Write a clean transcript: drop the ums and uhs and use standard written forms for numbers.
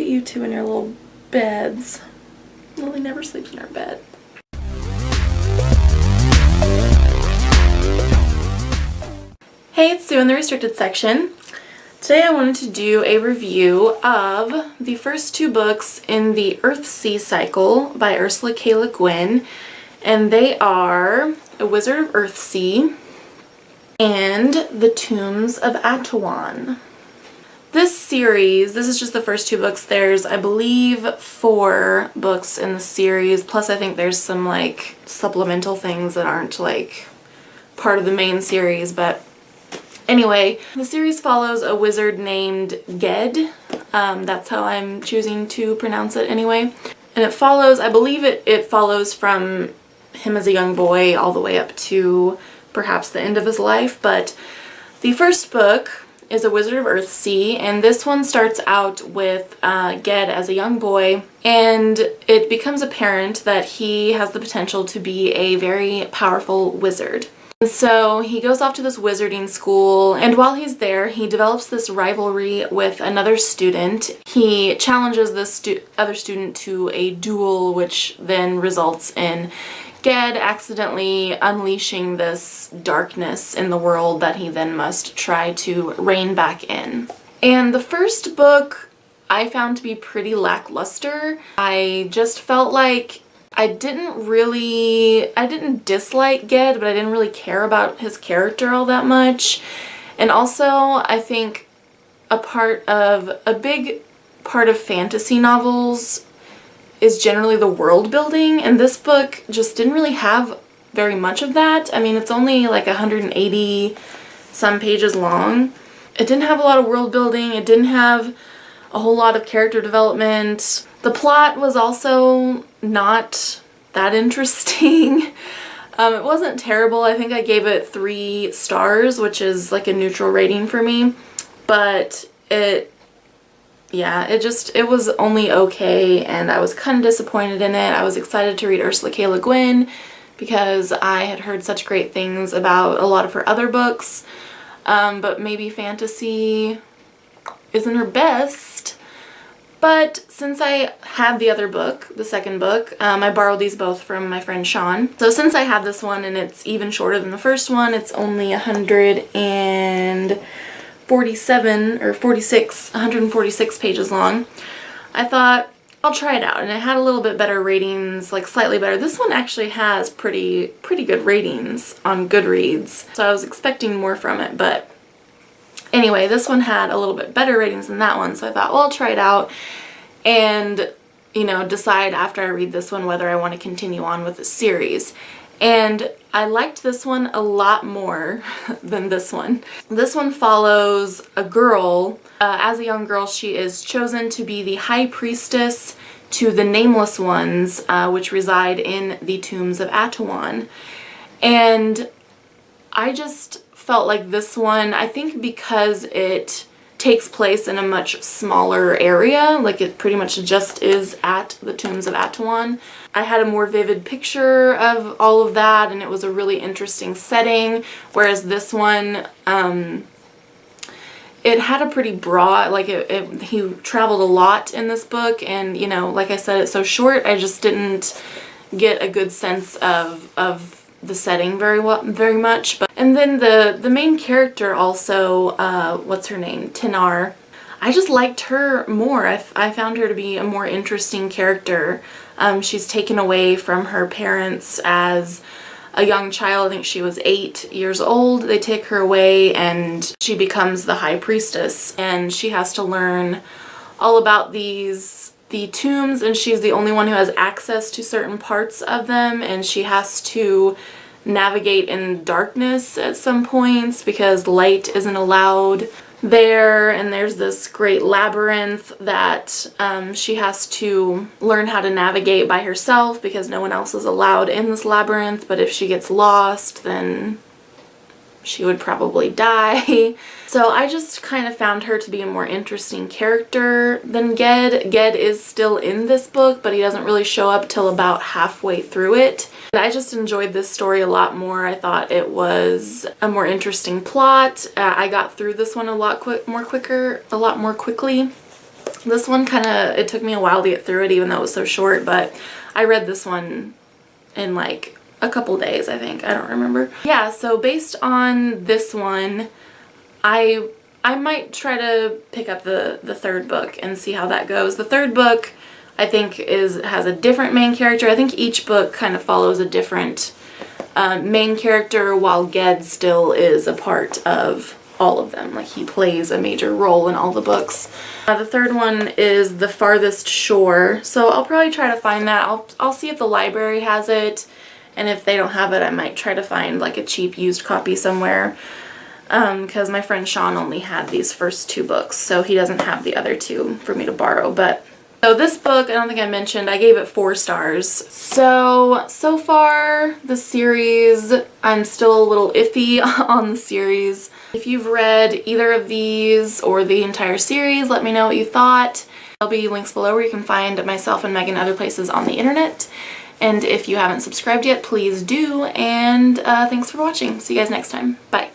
at you two in your little beds. Lily never sleeps in her bed. Hey, it's Sue in the restricted section. Today I wanted to do a review of the first two books in the Earthsea Cycle by Ursula K. Guin, and they are A Wizard of Earthsea and The Tombs of Atuan. This series, this is just the first two books. There's, I believe, 4 books in the series, plus I think there's some like supplemental things that aren't like part of the main series, but anyway, the series follows a wizard named Guin. That's how I'm choosing to pronounce it anyway. And it follows, I believe it follows from him as a young boy all the way up to perhaps the end of his life. But the first book is A Wizard of Earthsea, and this one starts out with Guin as a young boy, and it becomes apparent that he has the potential to be a very powerful wizard. So he goes off to this wizarding school, and while he's there he develops this rivalry with another student. He challenges this other student to a duel, which then results in Guin accidentally unleashing this darkness in the world that he then must try to rein back in. And the first book I found to be pretty lackluster. I just felt like I didn't dislike Guin, but I didn't really care about his character all that much. And also, I think a big part of fantasy novels is generally the world building, and this book just didn't really have very much of that. I mean, it's only like 180 some pages long. It didn't have a lot of world building. It didn't have a whole lot of character development. The plot was also not that interesting. It wasn't terrible. I think I gave it 3 stars, which is like a neutral rating for me, but it was only okay, and I was kind of disappointed in it. I was excited to read Ursula K. Guin because I had heard such great things about a lot of her other books, but maybe fantasy isn't her best. But since I had the other book, the second book, I borrowed these both from my friend Sean. So since I had this one and it's even shorter than the first one, it's only 146 pages long, I thought I'll try it out. And it had a little bit better ratings, like slightly better. This one actually has pretty good ratings on Goodreads, so I was expecting more from it, but anyway, this one had a little bit better ratings than that one, so I thought, well, I'll try it out and, you know, decide after I read this one whether I want to continue on with the series. And I liked this one a lot more than this one. This one follows a girl. As a young girl, she is chosen to be the High Priestess to the Nameless Ones, which reside in the Tombs of Atuan. And I just felt like this one, I think because it takes place in a much smaller area, like it pretty much just is at the Tombs of Atuan, I had a more vivid picture of all of that, and it was a really interesting setting, whereas this one, it had a pretty broad, like he traveled a lot in this book, and you know, like I said, it's so short, I just didn't get a good sense of the setting very much. And then the main character also, what's her name, Tinar, I just liked her more. I found her to be a more interesting character. She's taken away from her parents as a young child. I think she was 8 years old. They take her away and she becomes the High Priestess, and she has to learn all about the tombs, and she's the only one who has access to certain parts of them, and she has to navigate in darkness at some points because light isn't allowed there, and there's this great labyrinth that she has to learn how to navigate by herself because no one else is allowed in this labyrinth, but if she gets lost then she would probably die. So I just kind of found her to be a more interesting character than Guin. Guin is still in this book, but he doesn't really show up till about halfway through it. And I just enjoyed this story a lot more. I thought it was a more interesting plot. I got through this one a lot more quickly. This one it took me a while to get through it even though it was so short, but I read this one in like a couple days, I think. I don't remember. Yeah, so based on this one, I might try to pick up the third book and see how that goes. The third book, I think, has a different main character. I think each book kind of follows a different main character, while Ged still is a part of all of them. Like, he plays a major role in all the books. The third one is The Farthest Shore, so I'll probably try to find that. I'll see if the library has it, and if they don't have it, I might try to find like a cheap used copy somewhere, because my friend Sean only had these first 2 books, so he doesn't have the other 2 for me to borrow. But so this book, I don't think I mentioned, I gave it 4 stars. So far the series, I'm still a little iffy on the series. If you've read either of these or the entire series, let me know what you thought. There'll be links below where you can find myself and Megan other places on the internet. And if you haven't subscribed yet, please do. And thanks for watching. See you guys next time. Bye.